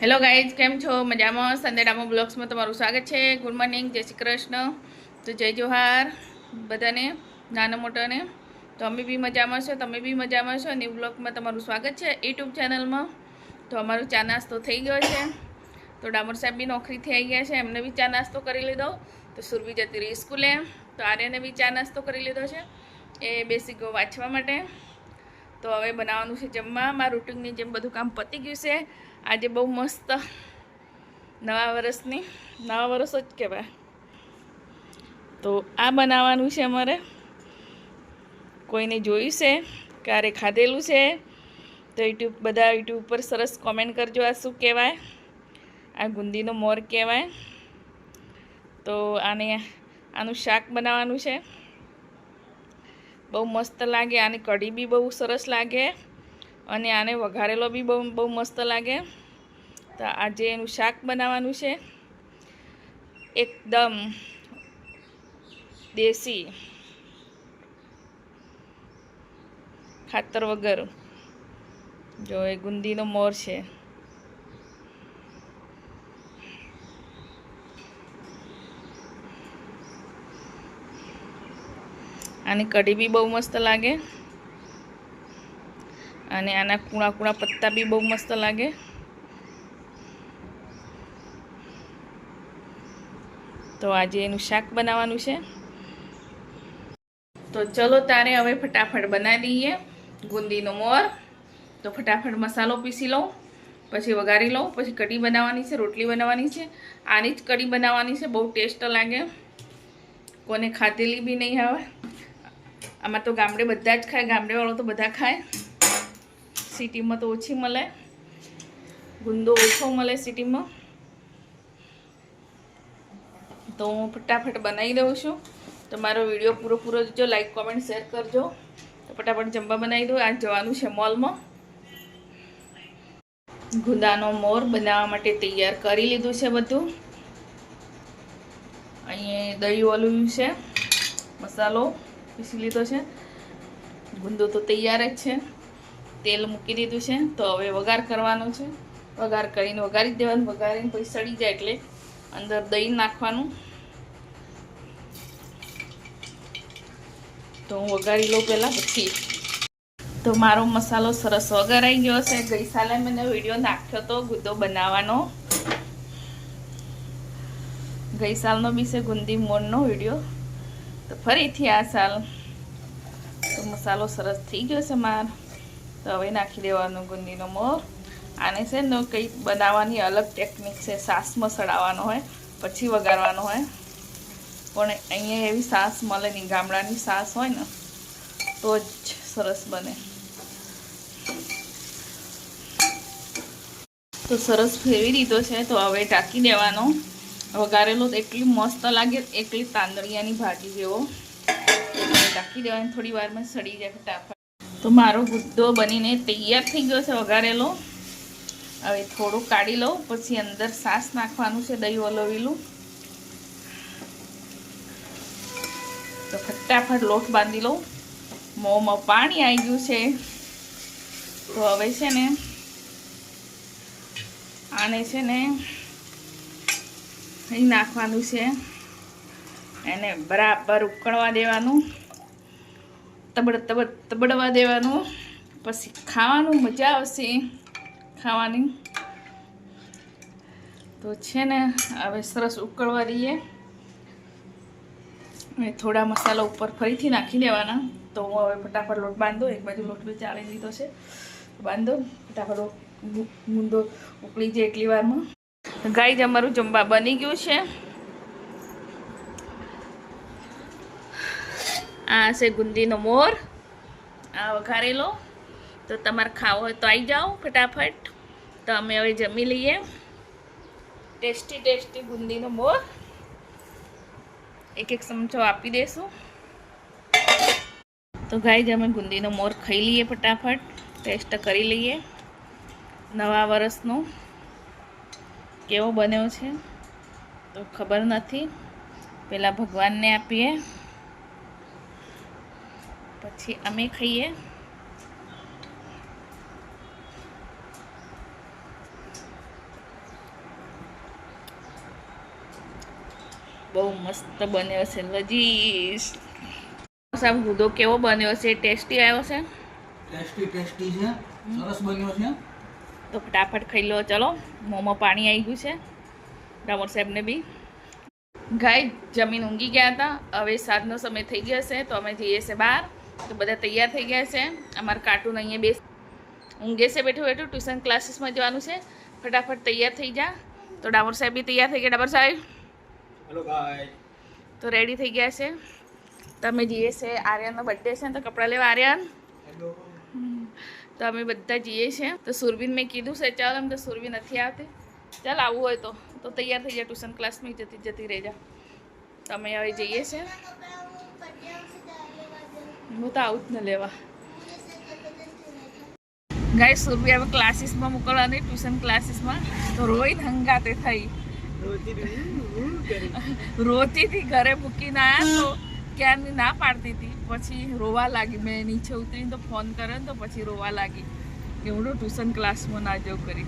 Hello guys, કેમ છો? મજામાં? સંદેડામાં બ્લોગ્સમાં તમારું સ્વાગત છે. ગુડ મોર્નિંગ, જય શ્રી કૃષ્ણ. તો જય જોહાર બધાને, નાના મોટાને. તો અમે બી મજામાં છો, તમે બી મજામાં છો. ન્યૂ બ્લોગમાં તમારું સ્વાગત છે યુટ્યુબ ચેનલમાં. તો અમારો ચા નાસ્તો થઈ ગયો છે. તો ડામોર સાહેબ બી નોકરીથી આવી ગયા છે, એમને બી ચા નાસ્તો કરી લીધો. તો સુરભી જતી રહી સ્કૂલે, તો આર્યને બી ચા નાસ્તો કરી લીધો છે. એ બેસી ગયો વાંચવા માટે. તો હવે બનાવવાનું છે જમવા. મારા રૂટિનની જેમ બધું કામ પતી ગયું છે. આજે બહુ મસ્ત નવા વરસ જ કહેવાય. તો આ બનાવવાનું છે અમારે. કોઈને જોયું છે, ક્યારે ખાધેલું છે, તો બધા યુટ્યુબ પર સરસ કોમેન્ટ કરજો. આ શું કહેવાય? આ ગુંદીનો મોર કહેવાય. તો આનું શાક બનાવવાનું છે. બહુ મસ્ત લાગે. આની કઢી બી બહુ સરસ લાગે, અને આને વઘારેલો બી બહુ મસ્ત લાગે. તો આજે એનું શાક બનાવવાનું છે, એકદમ દેશી, ખાતર વગર. જો એ ગુંદીનો મોર છે. આની કઢી બી બહુ મસ્ત લાગે, અને આના કૂણા કૂણા પત્તા બી બહુ મસ્ત લાગે. તો આજે એનું શાક બનાવવાનું છે. તો ચલો તારે હવે ફટાફટ બનાવી દઈએ ગુંદીનો મોર. તો ફટાફટ મસાલો પીસી લઉં, પછી વઘારી લઉં, પછી કઢી બનાવવાની છે, રોટલી બનાવવાની છે. આની જ કઢી બનાવવાની છે, બહુ ટેસ્ટ લાગે. કોને ખાધેલી બી નહીં આવે. આમાં તો ગામડે બધા જ ખાય, ગામડેવાળો તો બધા ખાય. સિટીમાં તો ઓછી મળે, ગુંદો ઓછો મળે સિટીમાં. તો હું ફટાફટ બનાવી દઉં છું. તમારો વિડીયો પૂરો જોજો, લાઈક કોમેન્ટ શેર કરજો. તો ફટાફટ જમવા બનાવી દો. આજ જવાનું છે મોલમાં. ગુંદાનો મોર બનાવવા માટે તૈયાર કરી લીધું છે બધું. અહીંયા દહીં ઓલું છે, મસાલો પીસી લીધો છે. ગુંદો તો તૈયાર જ છે. તેલ મૂકી દીધું છે. તો હવે વઘાર કરવાનો છે. વઘાર કરીને વઘારી દેવાનું. વઘારીને પછી સડી જાય એટલે અંદર દહીં નાખવાનું. તો હું વઘારી લઉં પહેલાં, પછી. તો મારો મસાલો સરસ વઘારાઈ ગયો છે. ગઈ સાલે મેં વિડીયો નાખ્યો હતો ગુંદો બનાવવાનો. ગઈ સાલનો બી છે ગુંદી મોરનો વિડીયો. તો ફરીથી આ સાલ તો મસાલો સરસ થઈ ગયો છે માર. તો હવે નાખી દેવાનો ગુંદીનો મોર. આને છે ને કંઈક બનાવવાની અલગ ટેકનિક છે. સાસમાં સડાવવાનો હોય, પછી વઘારવાનો હોય. પણ અહીંયા એવી સાસ મળે નહીં. ગામડાની સાસ હોય ને તો જ સરસ બને. તો સરસ ફેરવી દીધો છે. તો હવે ઢાંકી દેવાનો. વઘારેલો તો એટલી મસ્ત લાગે, એકલી તાંદળિયાની ભાજી જેવો. ઢાંકી દેવાની, થોડી વારમાં સડી જાય ફટાફટ. તો મારો ગુદ્દો બનીને તૈયાર થઈ ગયો છે વઘારેલો. હવે થોડું કાઢી લઉં, પછી અંદર સાસ નાખવાનું છે, દહીં વલોવેલું. તો ફટાફટ લોટ બાંધી લઉં. મોંમાં પાણી આવી ગયું છે. તો હવે છે ને આને છે ને અહીં નાખવાનું છે. એને બરાબર ઉકળવા દેવાનું, તબડવા દેવાનું. પછી ખાવાનું મજા આવશે ખાવાની. તો છે ને હવે સરસ ઉકળવા દઈએ. થોડા મસાલા ઉપર ફરીથી નાખી દેવાના. તો હું હવે ફટાફટ લોટ બાંધો. એક બાજુ લોટ બી ચાળી લીધો છે, બાંધો ફટાફટ. ગુંદો ઉકળી જાય એટલી વારમાં. ગાઈઝ, અમારું જમવા બની ગયું છે. આ છે ગુંદીનો મોર, આ વઘારેલો. તો તમારે ખાવો હોય તો આવી જાઓ ફટાફટ. તો અમે હવે જમી લઈએ. ટેસ્ટી ગુંદીનો મોર. એક ચમચો આપી દઈશું. તો ગાઈઝ, અમે ગુંદીનો મોર ખાઈ લઈએ ફટાફટ. ટેસ્ટ કરી લઈએ નવા વર્ષનો કેવો બન્યો છે. તો ખબર નથી, પહેલાં ભગવાનને આપીએ, પછી અમે ખાઈએ. બહુ મસ્ત બન્યો છે લજીશ. સાહેબ ગુદો કેવો બન્યો છે? ટેસ્ટી આવ્યો છે? ટેસ્ટી છે, સરસ બન્યો છે. તો ફટાફટ ખાઈ લો. ચલો, મોંમાં પાણી આવી ગયું છે ડામોર સાહેબને બી. ગાય જમીન ઊંઘી ગયા હતા. હવે સાંજનો સમય થઈ ગયો છે તો અમે જઈએ છીએ બહાર. તો બધા તૈયાર થઈ ગયા છે. અમારા કાર્ટૂન અહીંયા ઊંઘે છે બેઠું બેઠું. ટ્યુશન ક્લાસીસમાં જવાનું છે. ફટાફટ તૈયાર થઈ જા. તો ડામોર સાહેબ બી તૈયાર થઈ ગયા. ડામોર સાહેબ હેલો ગાય. તો રેડી થઈ ગયા છે. તમે જઈએ છે, આર્યનનો બર્થડે છે તો કપડાં લેવા. આર્યન તો અમે બધા જઈએ છીએ. તો સુરબીન મેં કીધું છે ચાલ, એમ તો સુરબીન નથી આવતી. ચાલ આવવું હોય તો તૈયાર થઈ જાય. ટ્યુશન ક્લાસમાં જતી રહી જા. તમે હવે જઈએ છે. હું તો આવું જ ન લેવા. ગાય સુરભી હવે ક્લાસીસમાં મોકલવાની, ટ્યુશન ક્લાસીસમાં. તો રોઈને હંગાતે થઈ રોતી હતી. ઘરે મૂકીને આવ્યા તો ક્યારની ના પાડતી હતી. પછી રોવા લાગી. મેં નીચે ઉતરીને તો ફોન કર્યો ને તો પછી રોવા લાગી. એવડો ટ્યુશન ક્લાસમાં ના જવું કરી.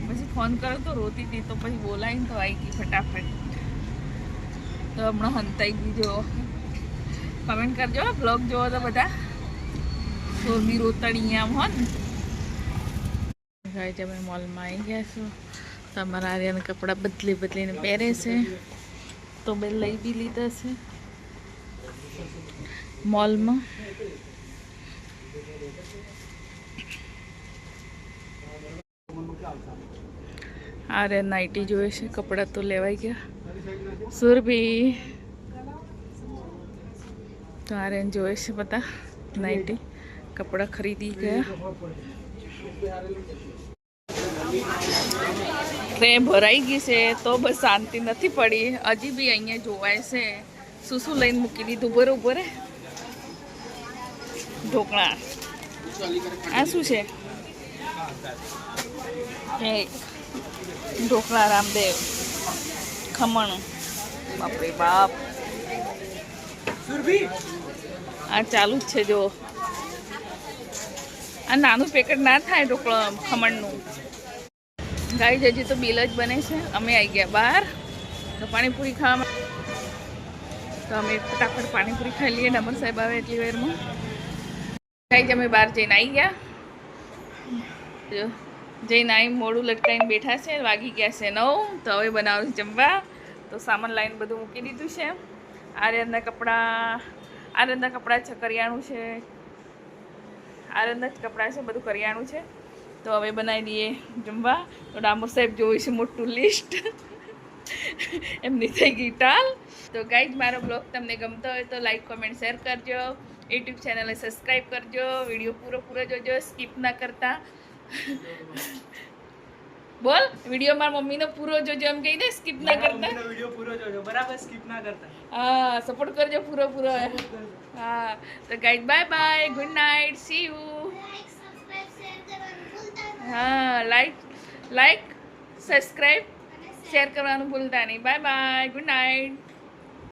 પછી ફોન કર્યો તો રોતી હતી. તો પછી બોલાવીને તો આવી ગઈ ફટાફટ. તો હમણાં હંતાઈ ગઈ. જો કમેન્ટ કરજો, બ્લોગ જોવો તો બધા. સોરબી રોતડી આમ હો ને. ગાય અમે મોલમાં આવી ગયા છો. તમારા આર્યના કપડાં બદલીને પહેરે છે. તો બે લઈ બી લીધા છે મોલમાં. આર્યન નાઇટી જોઈએ છે. કપડાં તો લેવાઈ ગયા. સુરભી તો આર્યન જોવે છે બધા નાઇટી. કપડાં ખરીદી ગયા. ટ્રેન ભરાઈ ગઈ છે તો બસ શાંતિ નથી પડી. હજી બી અહીંયા જોવાય છે. શું લઈને મૂકી દીધું? બરોબર. ઢોકળા. આ શું છે? ઢોકળા રામદેવ. ખમણ. બાપરે બાપ. આ ચાલુ જ છે જો. આ નાનું પેકેટ ના થાય ઢોકળા ખમણનું. ગાય હજી તો બિલ જ બને છે. અમે આવી ગયા બહાર તો પાણીપુરી ખાવા. તો અમે ફટાફટ પાણીપુરી ખાઈ લઈએ. ડામર સાહેબ આવે એટલી વારમાં. ગાય અમે બહાર જઈને આવી ગયા. જઈને આવી મોડું લટકાઈને બેઠા છે. વાગી ગયા છે 9. તો હવે બનાવું જમવા. તો સામાન લાવીને બધું મૂકી દીધું છે. આર્યનના કપડાં છે, કરિયાણું છે. આર્યનના જ કપડાં છે, બધું કરિયાણું છે. તો હવે બનાવી દઈએ જમવા. તો ડામોર સાહેબ જોયું છે મોટું લિસ્ટ. એમની થઈ ગઈ ટાલ. તો ગાઈઝ મારો બ્લોગ તમને ગમતો હોય તો લાઈક, કોમેન્ટ, શેર કરજો. યુટ્યુબ ચેનલને સબસ્ક્રાઈબ કરજો. વિડીયો પૂરો જોજો, સ્કીપ ના કરતા. બોલ, વિડીયો મારા મમ્મીનો પૂરો જોજો એમ કહી દે. સ્કીપ ના કરતા. વિડિયો પૂરો જોજો, બરાબર? સ્કીપ ના કરતા. હા, સપોર્ટ કરજો પૂરો. હા, તો guys bye bye, good night, C you. હા, લાઈક, સબસ્ક્રાઈબ, શેર કરવાનું ભૂલતા નહીં. Bye bye, good night.